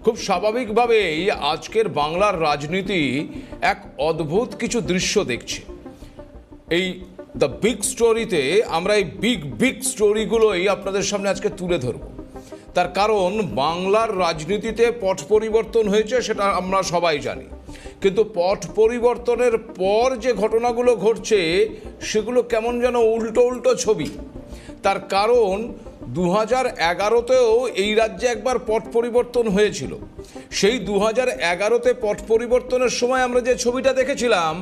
খুব স্বাভাবিকভাবেই আজকের বাংলার রাজনীতি এক অদ্ভুত কিছু দৃশ্য দেখছে। এই দ্য বিগ স্টোরিতে আমরা এই বিগ স্টোরিগুলোই আপনাদের সামনে আজকে তুলে ধরব। তার কারণ বাংলার রাজনীতিতে পট পরিবর্তন হয়েছে, সেটা আমরা সবাই জানি, কিন্তু পট পরিবর্তনের পর যে ঘটনাগুলো ঘটছে সেগুলো কেমন যেন উল্টো উল্টো ছবি। তার কারণ 2011তেও এই রাজ্যে একবার পট পরিবর্তন হয়েছিল। সেই 2011তে পট পরিবর্তনের সময় আমরা যে ছবিটা দেখেছিলাম,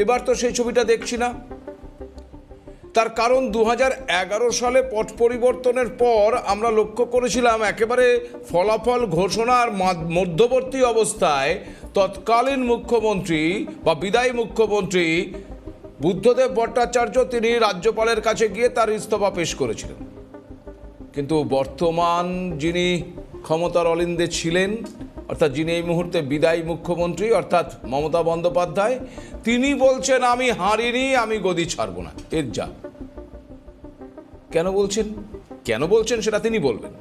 এবার তো সেই ছবিটা দেখছি না। তার কারণ 2011 সালে পট পরিবর্তনের পর আমরা লক্ষ্য করেছিলাম একেবারে ফলাফল ঘোষণার মধ্যবর্তী অবস্থায় তৎকালীন মুখ্যমন্ত্রী বা বিদায়ী মুখ্যমন্ত্রী বুদ্ধদেব ভট্টাচার্য তিনি রাজ্যপালের কাছে গিয়ে তার ইস্তফা পেশ করেছিলেন। কিন্তু বর্তমান যিনি ক্ষমতার অলিন্দে ছিলেন, অর্থাৎ যিনি এই মুহূর্তে বিদায়ী মুখ্যমন্ত্রী অর্থাৎ মমতা বন্দ্যোপাধ্যায়, তিনি বলছেন আমি হারিনি, আমি গদি ছাড়ব না। এর যা কেন বলছেন সেটা তিনি বলবেন।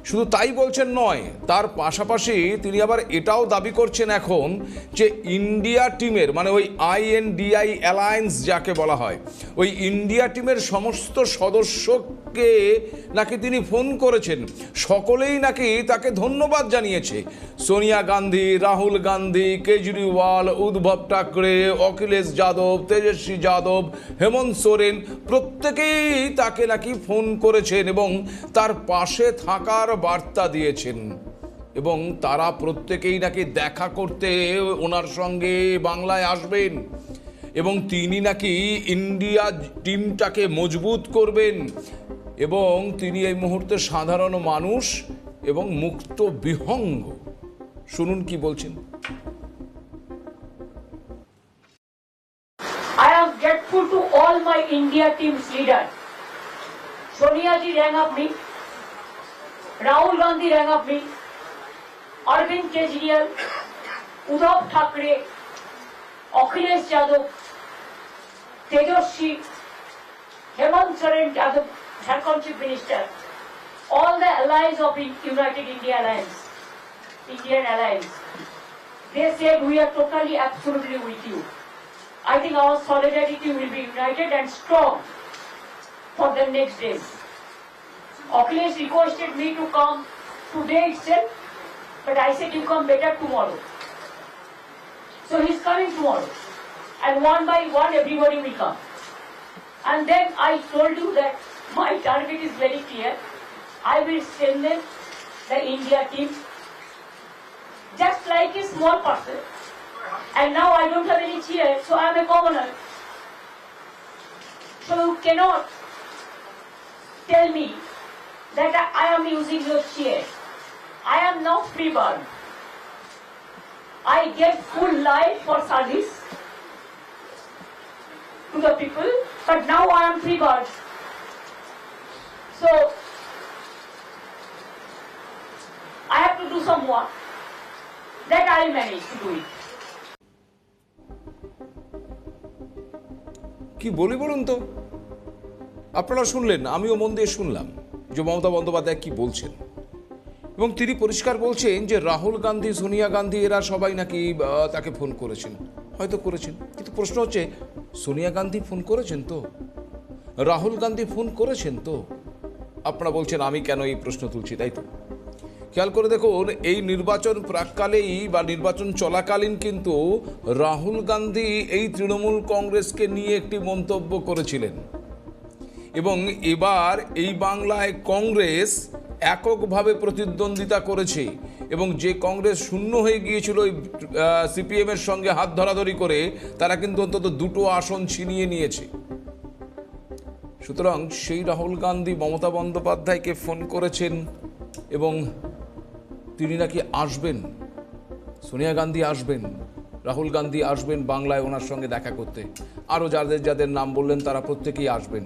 শুধু তাই বলছেন নয়, তার পাশাপাশি তিনি আবার এটাও দাবি করছেন এখন যে ইন্ডিয়া টিমের, মানে ওই INDI অ্যালায়েন্স যাকে বলা হয়, ওই ইন্ডিয়া টিমের সমস্ত সদস্যকে নাকি তিনি ফোন করেছেন, সকলেই নাকি তাকে ধন্যবাদ জানিয়েছে। সোনিয়া গান্ধী, রাহুল গান্ধী, কেজরিওয়াল, উদ্ধব ঠাকরে, অখিলেশ যাদব, তেজস্বী যাদব, হেমন্ত সোরেন প্রত্যেকেই তাকে নাকি ফোন করেছেন এবং তার পাশে থাকার বার্তা দিয়েছেন এবং তারা প্রত্যেকেই নাকি দেখা করতে ওনার সঙ্গে বাংলায় আসবেন এবং তিনি নাকি ইন্ডিয়া টিমটাকে মজবুত করবেন এবং তিনি এই মুহূর্তে সাধারণ মানুষ এবং মুক্ত বিহঙ্গ। শুনুন কি বলছেন। I am grateful to all my India team's leaders. Sonia ji rang up me, Rahul Gandhi rang up me, Arvind Kejriwal, Uddhav Thackeray, Akhilesh Yadav, Tejaswi, Hemant Soren Yadav, Jharkhand Chief Minister, all the allies of United India Alliance, Indian Alliance. They said we are totally, absolutely with you. I think our solidarity will be united and strong for the next days. Akhilesh requested me to come today itself, but I said you come better tomorrow. So he's coming tomorrow, and one by one everybody will come. And then I told you that my target is very clear. I will strengthen the India team just like a small person. And now I don't have any chair, so I am a commoner. So you cannot tell me that I am using your chair. I am now free bird. I get full life for service to the people, but now I am free bird. So I have to do some work. That I will manage to do it. কি বলি বলুন তো? আপনারা শুনলেন, আমিও মন দিয়ে শুনলাম যে মমতা বন্দ্যোপাধ্যায় কি বলছেন এবং তিনি পরিষ্কার বলছেন যে রাহুল গান্ধী, সোনিয়া গান্ধী এরা সবাই নাকি তাকে ফোন করেছেন। হয়তো করেছেন, কিন্তু প্রশ্ন হচ্ছে সোনিয়া গান্ধী ফোন করেছেন তো? রাহুল গান্ধী ফোন করেছেন তো? আপনারা বলছেন আমি কেন এই প্রশ্ন তুলছি, তাই তো? খেয়াল করে দেখুন, এই নির্বাচন প্রাককালেই বা নির্বাচন চলাকালীন কিন্তু রাহুল গান্ধী এই তৃণমূল কংগ্রেসকে নিয়ে একটি মন্তব্য করেছিলেন এবং এবার এই বাংলায় কংগ্রেস এককভাবে প্রতিদ্বন্দ্বিতা করেছে এবং যে কংগ্রেস শূন্য হয়ে গিয়েছিল ওই CPM-এর সঙ্গে হাত ধরাধরি করে, তারা কিন্তু অন্তত 2টো আসন ছিনিয়ে নিয়েছে। সুতরাং সেই রাহুল গান্ধী মমতা বন্দ্যোপাধ্যায়কে ফোন করেছেন এবং তিনি নাকি আসবেন, সোনিয়া গান্ধী আসবেন, রাহুল গান্ধী আসবেন বাংলায় ওনার সঙ্গে দেখা করতে, আরও যাদের যাদের নাম বললেন তারা প্রত্যেকেই আসবেন।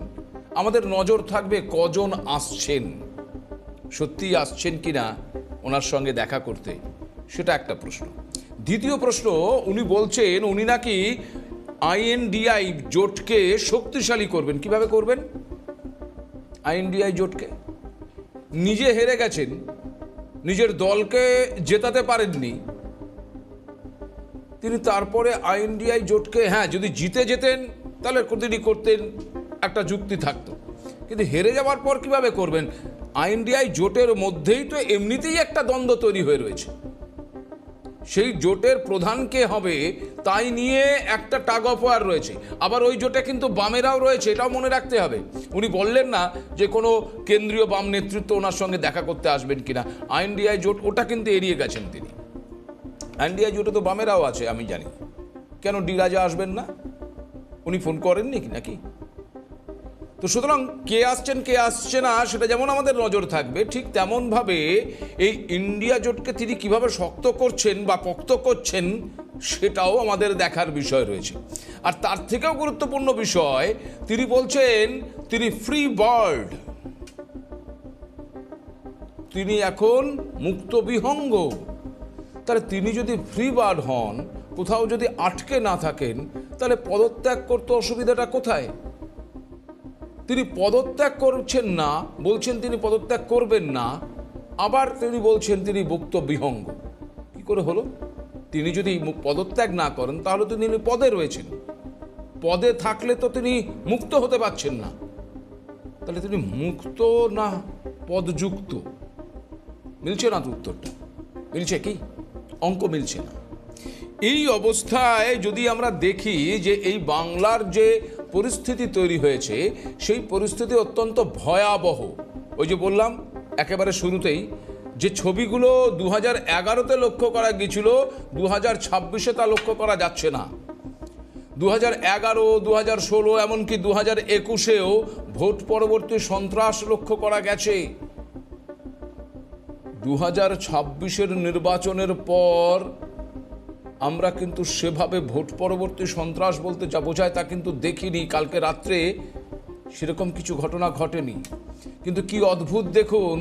আমাদের নজর থাকবে কজন আসছেন, সত্যিই আসছেন কিনা ওনার সঙ্গে দেখা করতে, সেটা একটা প্রশ্ন। দ্বিতীয় প্রশ্ন, উনি বলছেন উনি নাকি INDI জোটকে শক্তিশালী করবেন। কিভাবে করবেন? INDI জোটকে নিজে হেরে গেছেন, নিজের দলকে জেতাতে পারেননি, তিনি তারপরে আইএনডিআই জোটকে, হ্যাঁ যদি জিতে যেতেন তাহলে তিনি করতেন, একটা যুক্তি থাকতো, কিন্তু হেরে যাওয়ার পর কিভাবে করবেন? আইএনডিআই জোটের মধ্যেই তো এমনিতেই একটা দ্বন্দ্ব তৈরি হয়ে রয়েছে, সেই জোটের প্রধান কে হবে তাই নিয়ে একটা টাগ অফ ওয়ার রয়েছে। আবার ওই জোটে কিন্তু বামেরাও রয়েছে, এটাও মনে রাখতে হবে। উনি বললেন না যে কোনো কেন্দ্রীয় বাম নেতৃত্ব ওনার সঙ্গে দেখা করতে আসবেন কিনা, আইএনডিআই জোট ওটা কিন্তু এড়িয়ে গেছেন তিনি। আইএনডিআই জোটে তো বামেরাও আছে আমি জানি, কেন ডি রাজা আসবেন না? উনি ফোন করেননি নাকি? তো সুতরাং কে আসছেন কে আসছে না সেটা যেমন আমাদের নজর থাকবে, ঠিক তেমনভাবে এই ইন্ডিয়া জোটকে তিনি কিভাবে শক্ত করছেন বা পোক্ত করছেন সেটাও আমাদের দেখার বিষয় রয়েছে। আর তার থেকেও গুরুত্বপূর্ণ বিষয়, তিনি বলছেন তিনি ফ্রি বার্ড, তিনি এখন মুক্ত বিহঙ্গ। তাহলে তিনি যদি ফ্রি বার্ড হন, কোথাও যদি আটকে না থাকেন, তাহলে পদত্যাগ করতে অসুবিধাটা কোথায়? তিনি পদত্যাগ করছেন না, বলছেন তিনি পদত্যাগ করবেন না, আবার তিনি বলছেন তিনি মুক্ত বিহঙ্গ। কি করে হলো? তিনি যদি পদত্যাগ না করেন তাহলে তো তিনি পদে রয়েছেন, পদে থাকলে তো তিনি মুক্ত হতে পারছেন না, তাহলে তিনি মুক্ত না পদযুক্ত? মিলছে না তো উত্তরটা, মিলছে কি? অঙ্ক মিলছে না। এই অবস্থায় যদি আমরা দেখি যে এই বাংলার যে পরিস্থিতি তৈরি হয়েছে, সেই পরিস্থিতি অত্যন্ত ভয়াবহ। ওই যে বললাম একেবারে শুরুতেই, যে ছবিগুলো 2011-তে লক্ষ্য করা গিয়েছিল 2026-এ তা লক্ষ্য করা যাচ্ছে না। 2011, 2016, এমনকি 2021-এও ভোট পরবর্তী সন্ত্রাস লক্ষ্য করা গেছে। 2026-এর নির্বাচনের পর আমরা কিন্তু সেভাবে ভোট পরবর্তী সন্ত্রাস বলতে যা বোঝায় তা কিন্তু দেখিনি। কালকে রাত্রে সেরকম কিছু ঘটনা ঘটেনি, কিন্তু কি অদ্ভুত দেখুন,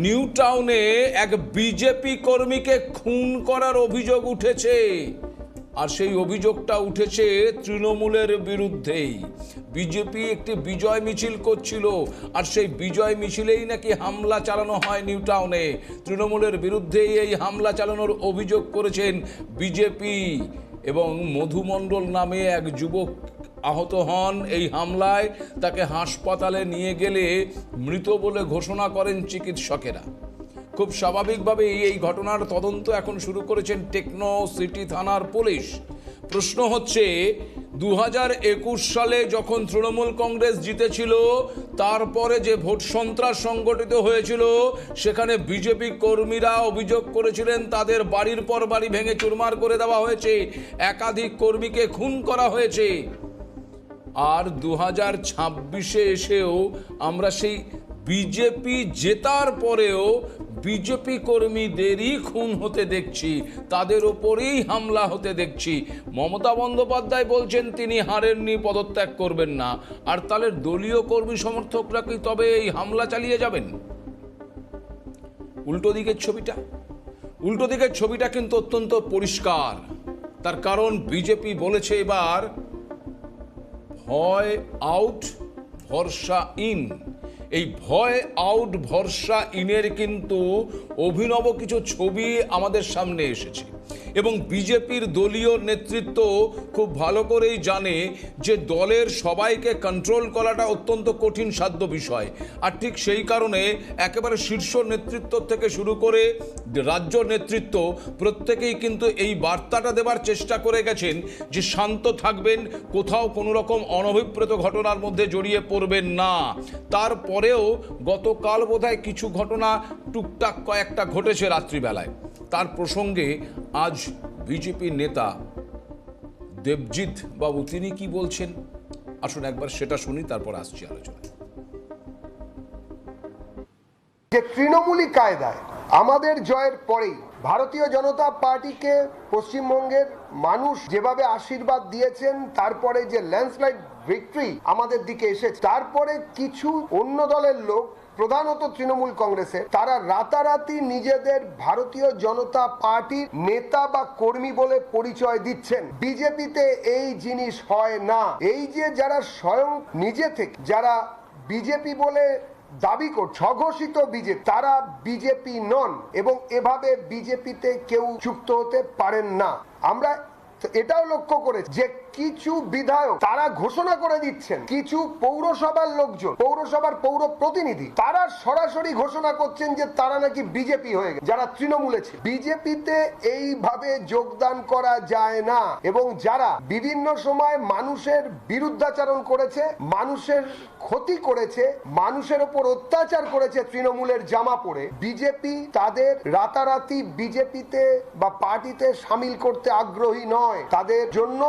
নিউ টাউনে এক বিজেপি কর্মীকে খুন করার অভিযোগ উঠেছে, আর সেই অভিযোগটা উঠেছে তৃণমূলের বিরুদ্ধেই। বিজেপি একটি বিজয় মিছিল করছিল, আর সেই বিজয় মিছিলেই নাকি হামলা চালানো হয় নিউ টাউনে। তৃণমূলের বিরুদ্ধেই এই হামলা চালানোর অভিযোগ করেছেন বিজেপি, এবং মধু মণ্ডল নামে এক যুবক আহত হন এই হামলায়। তাকে হাসপাতালে নিয়ে গেলে মৃত বলে ঘোষণা করেন চিকিৎসকেরা। খুব স্বাভাবিকভাবেই এই ঘটনার তদন্ত এখন শুরু করেছেন টেকনো সিটি থানার পুলিশ। প্রশ্ন হচ্ছে, 2021 সালে যখন তৃণমূল কংগ্রেস জিতেছিল, তারপরে যে ভোট সন্ত্রাস সংগঠিত হয়েছিল, সেখানে বিজেপি কর্মীরা অভিযোগ করেছিলেন তাদের বাড়ির পর বাড়ি ভেঙে চুরমার করে দেওয়া হয়েছে, একাধিক কর্মীকে খুন করা হয়েছে। আর 2026-এ এসেও আমরা সেই বিজেপি জেতার পরেও বিজেপি কর্মীদেরই খুন হতে দেখছি, তাদের ওপরেই হামলা হতে দেখছি। মমতা বন্দ্যোপাধ্যায় বলছেন তিনি হারেননি, পদত্যাগ করবেন না, আর তাহলে দলীয় কর্মী সমর্থকরা কি তবে এই হামলা চালিয়ে যাবেন? উল্টো দিকের ছবিটা কিন্তু অত্যন্ত পরিষ্কার। তার কারণ বিজেপি বলেছে এবার ভয় আউট, ভরসা ইন। এই ভয় আউট ভরসা ইনের কিন্তু অভিনব কিছু ছবি আমাদের সামনে এসেছে, এবং বিজেপির দলীয় নেতৃত্ব খুব ভালো করেই জানে যে দলের সবাইকে কন্ট্রোল করাটা অত্যন্ত কঠিন সাধ্য বিষয়। আর ঠিক সেই কারণে একেবারে শীর্ষ নেতৃত্ব থেকে শুরু করে রাজ্য নেতৃত্ব প্রত্যেকেই কিন্তু এই বার্তাটা দেবার চেষ্টা করে গেছেন যে শান্ত থাকবেন, কোথাও কোনো রকম অনভিপ্রেত ঘটনার মধ্যে জড়িয়ে পড়বেন না। তারপরেও গতকাল বোধহয় কিছু ঘটনা টুকটাক কয়েকটা ঘটেছে রাত্রিবেলায়। তার প্রসঙ্গে আজ বিজেপি নেতা দেবজিৎ বাবু তিনি কি বলছেন, আসুন একবার সেটা শুনি, তারপর আসছি আলোচনা। যে তৃণমূলী কায়দায় আমাদের জয়ের পরেই ভারতীয় জনতা পার্টিকে পশ্চিমবঙ্গের মানুষ যেভাবে আশীর্বাদ দিয়েছেন, তারপরে যে ল্যান্ডস্লাইড ভিক্টরি আমাদের দিকে এসেছে, তারপরে কিছু অন্য দলের লোক, প্রধানত তৃণমূল কংগ্রেসের, তারা রাতারাতি নিজেদের ভারতীয় জনতা পার্টির নেতা বা কর্মী বলে পরিচয় দিচ্ছেন। বিজেপিতে এই জিনিস হয় না। এই যে যারা স্বয়ং নিজে থেকে যারা বিজেপি বলে দাবি কর স্বঘোষিত বিজেপি, তারা বিজেপি নন এবং এভাবে বিজেপিতে কেউ যুক্ত হতে পারেন না। আমরা এটাও লক্ষ্য করেছি যে কিছু বিধায়ক তারা ঘোষণা করে দিচ্ছেন, কিছু পৌরসভার লোকজন, পৌরসভার পৌর প্রতিনিধি, তারা সরাসরি ঘোষণা করছেন যে তারা নাকি বিজেপি হয়ে গেছে, যারা তৃণমূলে ছিল। বিজেপিতে এইভাবে যোগদান করা যায় না এবং যারা বিভিন্ন সময় মানুষের বিরুদ্ধাচরণ করেছে, মানুষের ক্ষতি করেছে, মানুষের ওপর অত্যাচার করেছে তৃণমূলের জামা পরে, বিজেপি তাদের রাতারাতি বিজেপিতে বা পার্টিতে সামিল করতে আগ্রহী নয়। তাদের জন্য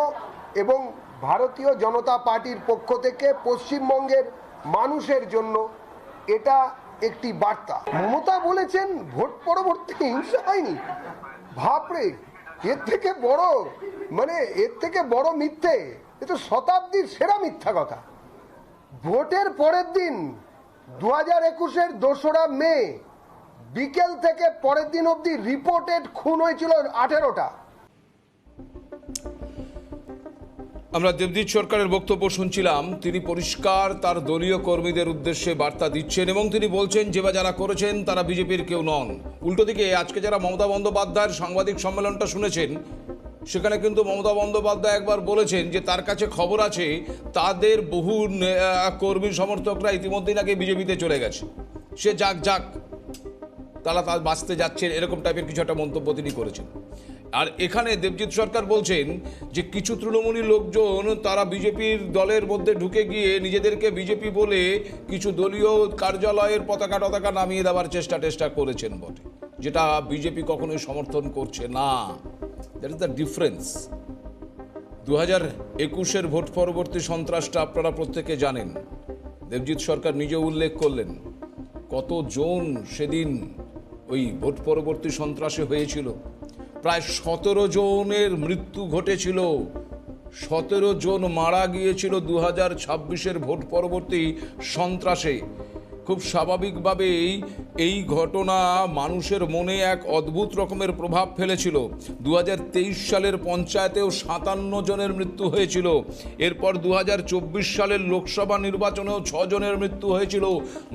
এবং ভারতীয় জনতা পার্টির পক্ষ থেকে পশ্চিমবঙ্গের মানুষের জন্য এটা একটি বার্তা। মমতা বলেছেন ভোট পরবর্তী হিংসা হয়নি। ভাবরে, এর থেকে বড় এর থেকে বড় মিথ্যে, এ তো শতাব্দীর সেরা মিথ্যা কথা। ভোটের পরের দিন 2021-এর 2রা মে বিকেল থেকে পরের দিন অবধি রিপোর্টেড খুন হয়েছিল 18টা। আমরা দেবজিৎ সরকারের বক্তব্য শুনছিলাম। তিনি পরিষ্কার তার দলীয় কর্মীদের উদ্দেশ্যে বার্তা দিচ্ছেন এবং তিনি বলছেন যে যারা করেছেন তারা বিজেপির কেউ নন। উল্টো দিকে আজকে যারা মমতা বন্দ্যোপাধ্যায়ের সাংবাদিক সম্মেলনটা শুনেছেন, সেখানে কিন্তু মমতা বন্দ্যোপাধ্যায় একবার বলেছেন যে তার কাছে খবর আছে তাদের বহু কর্মী সমর্থকরা ইতিমধ্যেই নাকি বিজেপিতে চলে গেছে, সে যাক যাক, তারা তার বাঁচতে যাচ্ছেন, এরকম টাইপের কিছু একটা মন্তব্য তিনি করেছেন। আর এখানে দেবজিৎ সরকার বলছেন যে কিছু তৃণমূলী লোকজন তারা বিজেপির দলের মধ্যে ঢুকে গিয়ে নিজেদেরকে বিজেপি বলে কিছু দলীয় কার্যালয়ের পতাকা নামিয়ে দেওয়ার চেষ্টা করেছেন বটে, যেটা বিজেপি কখনোই সমর্থন করছে না। That is the difference. 2021-এর ভোট পরবর্তী সন্ত্রাসটা আপনারা প্রত্যেকে জানেন। দেবজিৎ সরকার নিজে উল্লেখ করলেন কতজন সেদিন ওই ভোট পরবর্তী সন্ত্রাসে হয়েছিল। প্রায় 17 জনের মৃত্যু ঘটেছিল, 17 জন মারা গিয়েছিল 2026-এর ভোট পরবর্তী সন্ত্রাসে। খুব স্বাভাবিকভাবেই এই ঘটনা মানুষের মনে এক অদ্ভুত রকমের প্রভাব ফেলেছিল। 2023 সালের পঞ্চায়েতেও 57 জনের মৃত্যু হয়েছিল। এরপর 2024 সালের লোকসভা নির্বাচনেও 6 জনের মৃত্যু হয়েছিল।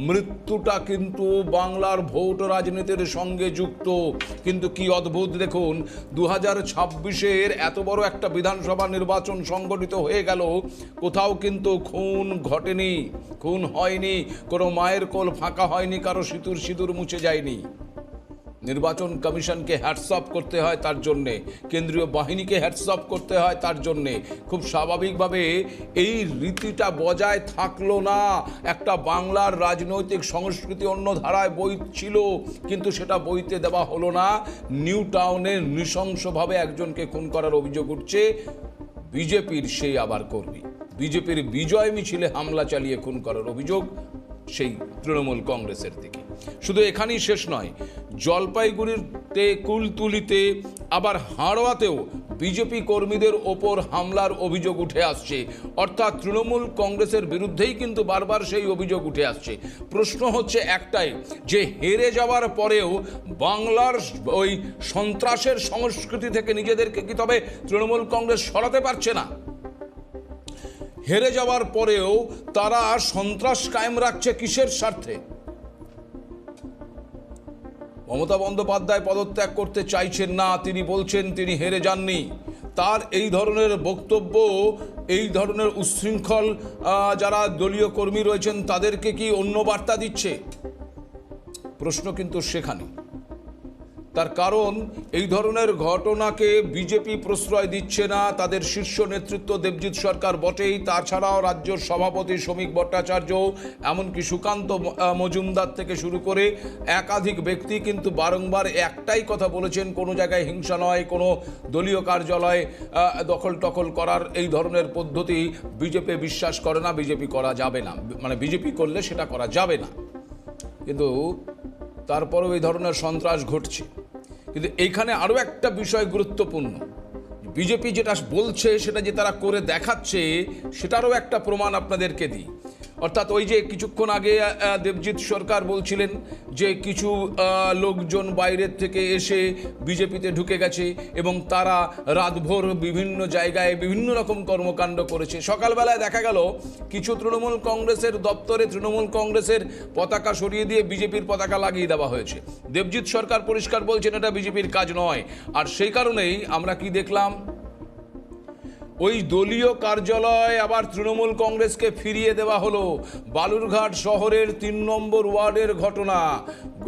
মৃত্যুটা কিন্তু বাংলার ভোট রাজনীতির সঙ্গে যুক্ত। কিন্তু কি অদ্ভুত দেখুন, 2026-এর এত বড় একটা বিধানসভা নির্বাচন সংগঠিত হয়ে গেল, কোথাও কিন্তু খুন ঘটেনি, খুন হয়নি, কোনো মায়ের কোল ফাঁকা হয়নি, কারো সিঁদুর মুছে যায়নি। নির্বাচন কমিশনকে হ্যাটসঅপ করতে হয় তার জন্যে, কেন্দ্রীয় বাহিনীকে হ্যাটসঅপ করতে হয় তার জন্যে। খুব স্বাভাবিকভাবে এই রীতিটা বজায় থাকলো না। একটা বাংলার রাজনৈতিক সংস্কৃতি অন্য ধারায় বইছিল, কিন্তু সেটা বইতে দেওয়া হলো না। নিউ টাউনে নৃশংসভাবে একজনকে খুন করার অভিযোগ উঠছে, বিজেপির সেই আবার কর্মী। বিজেপির বিজয় মিছিলে হামলা চালিয়ে খুন করার অভিযোগ সেই তৃণমূল কংগ্রেসের দিকে। শুধু এখানেই শেষ নয়, জলপাইগুড়িতে, কুলতুলিতে, আবার হাড়োয়াতেও বিজেপি কর্মীদের ওপর হামলার অভিযোগ উঠে আসছে। অর্থাৎ তৃণমূল কংগ্রেসের বিরুদ্ধেই কিন্তু বারবার সেই অভিযোগ উঠে আসছে। প্রশ্ন হচ্ছে একটাই, যে হেরে যাওয়ার পরেও বাংলার ওই সন্ত্রাসের সংস্কৃতি থেকে নিজেদেরকে কি তবে তৃণমূল কংগ্রেস সরাতে পারছে না? হেরে যাওয়ার পরেও তারা সন্ত্রাস কায়েম রাখছে কিসের স্বার্থে? মমতা বন্দ্যোপাধ্যায় পদত্যাগ করতে চাইছেন না, তিনি বলছেন তিনি হেরে যাননি। তার এই ধরনের বক্তব্য, এই ধরনের উচ্ছৃঙ্খল যারা দলীয় কর্মী রয়েছেন তাদেরকে কি অন্য বার্তা দিচ্ছে? প্রশ্ন কিন্তু সেখানে। তার কারণ এই ধরনের ঘটনাকে বিজেপি প্রশ্রয় দিচ্ছে না, তাদের শীর্ষ নেতৃত্ব দেবজিৎ সরকার বটেই, তাছাড়াও রাজ্য সভাপতি শ্রমিক ভট্টাচার্য, এমনকি সুকান্ত মজুমদার থেকে শুরু করে একাধিক ব্যক্তি কিন্তু বারংবার একটাই কথা বলেছেন, কোনো জায়গায় হিংসা নয়, কোনো দলীয় কার্যালয় দখল করার এই ধরনের পদ্ধতি বিজেপি বিশ্বাস করে না, বিজেপি করা যাবে না, মানে বিজেপি করলে সেটা করা যাবে না। কিন্তু তারপরেও এই ধরনের সন্ত্রাস ঘটছে। কিন্তু এইখানে আরও একটা বিষয় গুরুত্বপূর্ণ, বিজেপি যেটা বলছে সেটা যে তারা করে দেখাচ্ছে, সেটারও একটা প্রমাণ আপনাদেরকে দিই। অর্থাৎ ওই যে কিছুক্ষণ আগে দেবজিৎ সরকার বলছিলেন যে কিছু লোকজন বাইরের থেকে এসে বিজেপিতে ঢুকে গেছে এবং তারা রাতভর বিভিন্ন জায়গায় বিভিন্ন রকম কর্মকাণ্ড করেছে। সকালবেলায় দেখা গেল কিছু তৃণমূল কংগ্রেসের দপ্তরে তৃণমূল কংগ্রেসের পতাকা সরিয়ে দিয়ে বিজেপির পতাকা লাগিয়ে দেওয়া হয়েছে। দেবজিৎ সরকার পরিষ্কার বলছেন এটা বিজেপির কাজ নয়। আর সেই কারণেই আমরা কি দেখলাম, ওই দলীয় কার্যালয় আবার তৃণমূল কংগ্রেসকে ফিরিয়ে দেওয়া হলো। বালুরঘাট শহরের 3 নম্বর ওয়ার্ডের ঘটনা।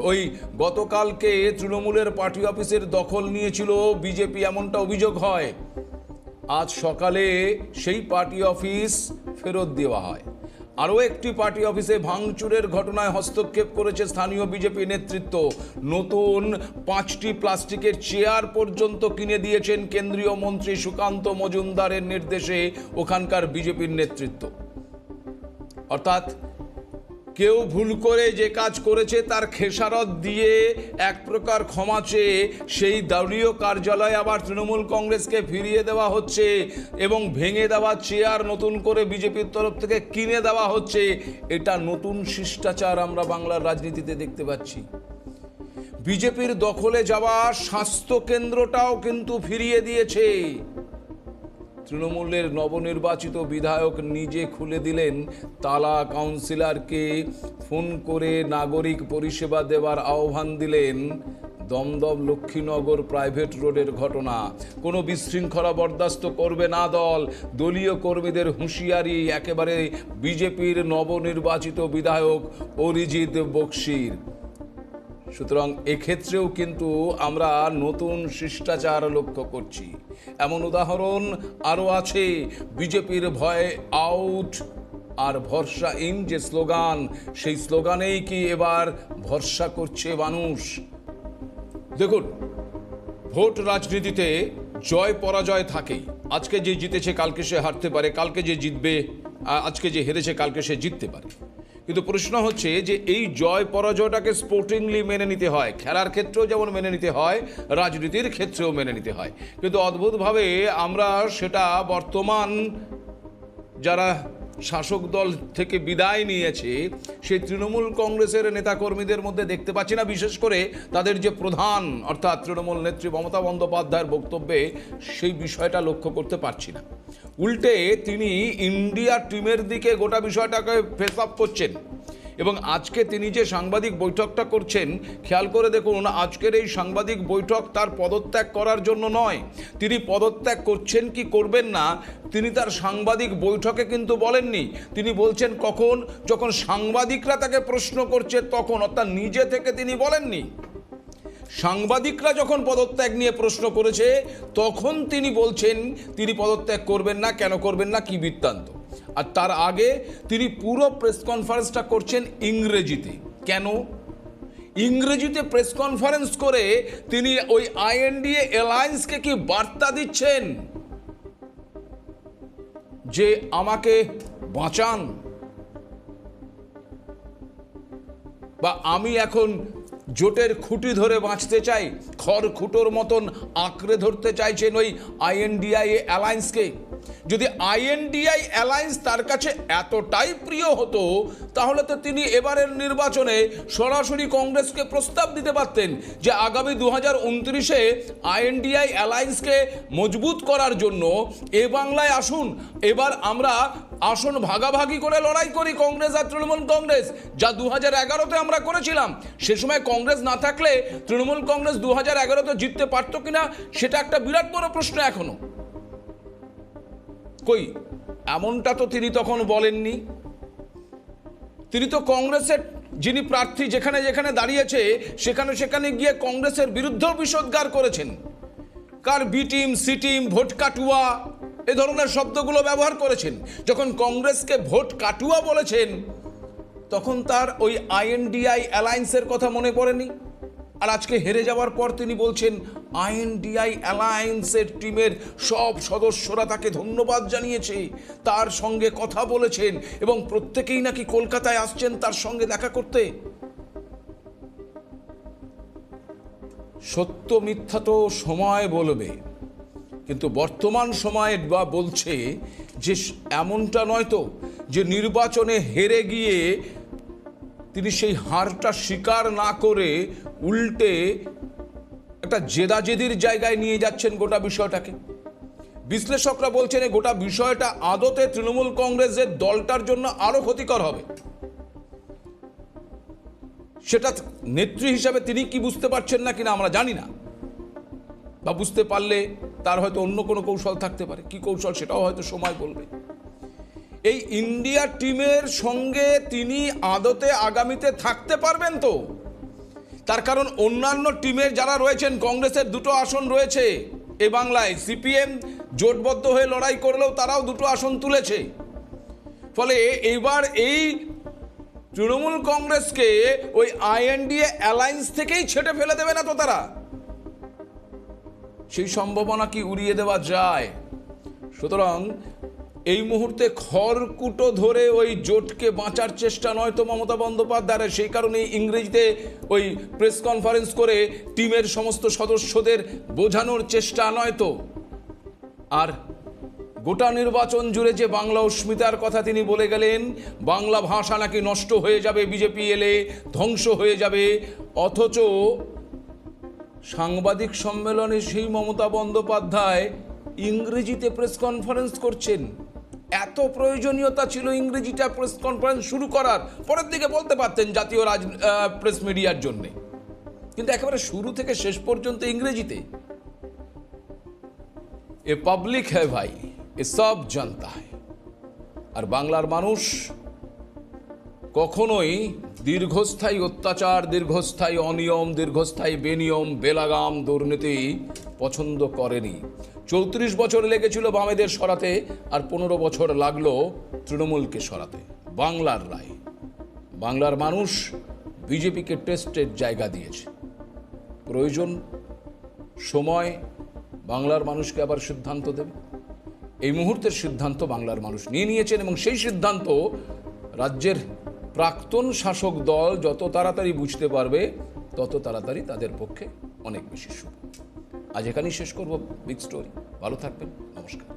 ওই গতকালকে তৃণমূলের পার্টি অফিসের দখল নিয়েছিল বিজেপি, এমনটা অভিযোগ হয়। আজ সকালে সেই পার্টি অফিস ফেরত দেওয়া হয়। আরও একটি পার্টি অফিসে ভাঙচুরের ঘটনায় হস্তক্ষেপ করেছে স্থানীয় বিজেপি নেতৃত্ব। নতুন 5টি প্লাস্টিকের চেয়ার পর্যন্ত কিনে দিয়েছেন কেন্দ্রীয় মন্ত্রী সুকান্ত মজুমদারের নির্দেশে ওখানকার বিজেপির নেতৃত্ব। অর্থাৎ কেউ ভুল করে যে কাজ করেছে তার খেসারত দিয়ে এক প্রকার ক্ষমা চেয়ে সেই দলীয় কার্যালয় আবার তৃণমূল কংগ্রেসকে ফিরিয়ে দেওয়া হচ্ছে এবং ভেঙে দেওয়া চেয়ার নতুন করে বিজেপির তরফ থেকে কিনে দেওয়া হচ্ছে। এটা নতুন শিষ্টাচার আমরা বাংলার রাজনীতিতে দেখতে পাচ্ছি। বিজেপির দখলে যাওয়া স্বাস্থ্য কেন্দ্রটাও কিন্তু ফিরিয়ে দিয়েছে। তৃণমূলের নবনির্বাচিত বিধায়ক নিজে খুলে দিলেন তালা, কাউন্সিলরকে ফোন করে নাগরিক পরিষেবা দেওয়ার আহ্বান দিলেন। দমদম লক্ষ্মীনগর প্রাইভেট রোডের ঘটনা, কোনো বিশৃঙ্খলা বরদাস্ত করবে না দল, দলীয় কর্মীদের হুঁশিয়ারি একেবারে বিজেপির নবনির্বাচিত বিধায়ক অরিজিৎ বক্সির। সুতরাং এক্ষেত্রেও কিন্তু আমরা নতুন শিষ্টাচার লক্ষ্য করছি। এমন উদাহরণ আরও আছে। বিজেপির ভয় আউট আর ভরসা ইন যে স্লোগান, সেই স্লোগানেই কি এবার ভরসা করছে মানুষ? দেখুন, ভোট রাজনীতিতে জয় পরাজয় থাকেই। আজকে যে জিতেছে কালকে সে হারতে পারে, কালকে যে জিতবে, আজকে যে হেরেছে কালকে সে জিততে পারে। কিন্তু প্রশ্ন হচ্ছে যে এই জয় পরাজয়টাকে স্পোর্টিংলি মেনে নিতে হয়, খেলার ক্ষেত্রেও যেমন মেনে নিতে হয়, রাজনীতির ক্ষেত্রেও মেনে নিতে হয়। কিন্তু অদ্ভুতভাবে আমরা সেটা বর্তমান যারা শাসক দল থেকে বিদায় নিয়েছে সেই তৃণমূল কংগ্রেসের নেতাকর্মীদের মধ্যে দেখতে পাচ্ছি না। বিশেষ করে তাদের যে প্রধান অর্থাৎ তৃণমূল নেত্রী মমতা বন্দ্যোপাধ্যায়ের বক্তব্যে সেই বিষয়টা লক্ষ্য করতে পারছি না। উল্টে তিনি ইন্ডিয়া টিমের দিকে গোটা বিষয়টাকে ফেস আপ করছেন। এবং আজকে তিনি যে সাংবাদিক বৈঠকটা করছেন, খেয়াল করে দেখুন, আজকের এই সাংবাদিক বৈঠক তার পদত্যাগ করার জন্য নয়। তিনি পদত্যাগ করছেন কি করবেন না তিনি তার সাংবাদিক বৈঠকে কিন্তু বলেননি। তিনি বলছেন কখন, যখন সাংবাদিকরা তাকে প্রশ্ন করছে তখন, অর্থাৎ নিজে থেকে তিনি বলেননি। সাংবাদিকরা যখন পদত্যাগ নিয়ে প্রশ্ন করেছে তখন তিনি বলছেন তিনি পদত্যাগ করবেন না, কেন করবেন না, কি বৃত্তান্ত। আর তার আগে তিনি পুরো প্রেস কনফারেন্সটা করছেন ইংরেজিতে। কেন? ইংরেজিতে প্রেস কনফারেন্স করে তিনি ওই আইএনডিএ অ্যালায়েন্সকে কি বার্তা দিচ্ছেন যে আমাকে বাঁচান, বা আমি এখন জোটের খুঁটি ধরে বাঁচতে চাই, খড়খুটোর মতন আঁকড়ে ধরতে চাইছেন ওই আইএনডিআই অ্যালায়েন্সকে। যদি আইএনডিআই অ্যালায়েন্স তার কাছে এতটাই প্রিয় হতো তাহলে তো তিনি এবারের নির্বাচনে সরাসরি কংগ্রেসকে প্রস্তাব দিতে পারতেন যে আগামী 2029-এ আইএনডিআই অ্যালায়েন্সকে মজবুত করার জন্য এ বাংলায় আসুন, এবার আমরা আসন ভাগাভাগি করে লড়াই করি কংগ্রেস আর তৃণমূল কংগ্রেস, যা 2011-তে আমরা করেছিলাম। সে সময় কংগ্রেস না থাকলে তৃণমূল কংগ্রেস 2011-তে জিততে পারত কিনা সেটা একটা বিরাট বড় প্রশ্ন এখনো। কই, এমনটা তো তিনি তখন বলেননি। তিনি তো কংগ্রেসের যিনি প্রার্থী যেখানে যেখানে দাঁড়িয়েছে সেখানে সেখানে গিয়ে কংগ্রেসের বিরুদ্ধেও বিষোদ্গার করেছেন। কার বি টিম, সি টিম, ভোট কাটুয়া, এ ধরনের শব্দগুলো ব্যবহার করেছেন। যখন কংগ্রেসকে ভোট কাটুয়া বলেছেন তখন তার ওই আইএনডিআই অ্যালায়েন্সের কথা মনে পড়েনি। আর আজকে হেরে যাওয়ার পর তিনি বলছেন আইএনডিআই অ্যালায়েন্সের টিমের সব সদস্যরা তাকে ধন্যবাদ জানিয়েছে, তার সঙ্গে কথা বলেছেন এবং প্রত্যেকেই নাকি কলকাতায় আসছেন তার সঙ্গে দেখা করতে। সত্য মিথ্যা তো সময় বলবে, কিন্তু বর্তমান সময়ে বলছে যে এমনটা নয় তো যে নির্বাচনে হেরে গিয়ে তিনি সেই হারটা স্বীকার না করে উল্টে একটা জেদাজেদির জায়গায় নিয়ে যাচ্ছেন গোটা বিষয়টাকে। বিশ্লেষকরা বলছেন এই গোটা বিষয়টা আদতে তৃণমূল কংগ্রেসের দলটার জন্য আরো ক্ষতিকর হবে। সেটা নেত্রী হিসাবে তিনি কি বুঝতে পারছেন না কিনা আমরা জানি না, বা বুঝতে পারলে তার হয়তো অন্য কোনো কৌশল থাকতে পারে। কি কৌশল সেটাও হয়তো সময় বলবে। এই ইন্ডিয়া টিমের সঙ্গে তিনি আদতে আগামীতে থাকতে পারবেন তো? তার কারণ অন্যান্য টিমের যারা রয়েছেন, কংগ্রেসের 2টো আসন রয়েছে এ বাংলায়, সিপিএম জোটবদ্ধ হয়ে লড়াই করলেও তারাও 2টো আসন তুলেছে। ফলে এবার এই তৃণমূল কংগ্রেসকে ওই আইএনডিএ অ্যালায়েন্স থেকেই ছেটে ফেলে দেবে না তো তারা? সেই সম্ভাবনা কি উড়িয়ে দেওয়া যায়? সুতরাং এই মুহূর্তে খড়কুটো ধরে ওই জোটকে বাঁচার চেষ্টা নয় তো মমতা বন্দ্যোপাধ্যায়ের। সেই কারণে ইংরেজিতে ওই প্রেস কনফারেন্স করে টিমের সমস্ত সদস্যদের বোঝানোর চেষ্টা নয় তো। আর গোটা নির্বাচন জুড়ে যে বাংলা অস্মিতার কথা তিনি বলে গেলেন, বাংলা ভাষা নাকি নষ্ট হয়ে যাবে বিজেপি এলে, ধ্বংস হয়ে যাবে, অথচ সাংবাদিক সম্মেলনে সেই মমতা বন্দ্যোপাধ্যায় ইংরেজিতে প্রেস কনফারেন্স করছেন। এত প্রয়োজনীয়তা ছিল ইংরেজিটা প্রেস কনফারেন্স শুরু করার, পরের দিকে বলতে পারতেন জাতীয় প্রেস মিডিয়ার জন্যে, কিন্তু একেবারে শুরু থেকে শেষ পর্যন্ত ইংরেজিতে। এ পাবলিক হ্যায় ভাই, এ সব জানতা হ্যায়। আর বাংলার মানুষ কখনোই দীর্ঘস্থায়ী অত্যাচার, দীর্ঘস্থায়ী অনিয়ম, দীর্ঘস্থায়ী বেনিয়ম, বেলাগাম, দুর্নীতি পছন্দ করেনি। 34 বছর লেগেছিল বামেদের সরাতে, আর 15 বছর লাগলো তৃণমূলকে সরাতে। বাংলার রায়, বাংলার মানুষ বিজেপিকে টেস্টের জায়গা দিয়েছে। প্রয়োজন সময় বাংলার মানুষকে আবার সিদ্ধান্ত দেবে। এই মুহূর্তের সিদ্ধান্ত বাংলার মানুষ নিয়ে নিয়েছেন, এবং সেই সিদ্ধান্ত রাজ্যের প্রাক্তন শাসক দল যত তাড়াতাড়ি বুঝতে পারবে, তত তাড়াতাড়ি তাদের পক্ষে অনেক বেশি শুভ। আজ এখানেই শেষ করব বিগ স্টোরি। ভালো থাকবেন, নমস্কার।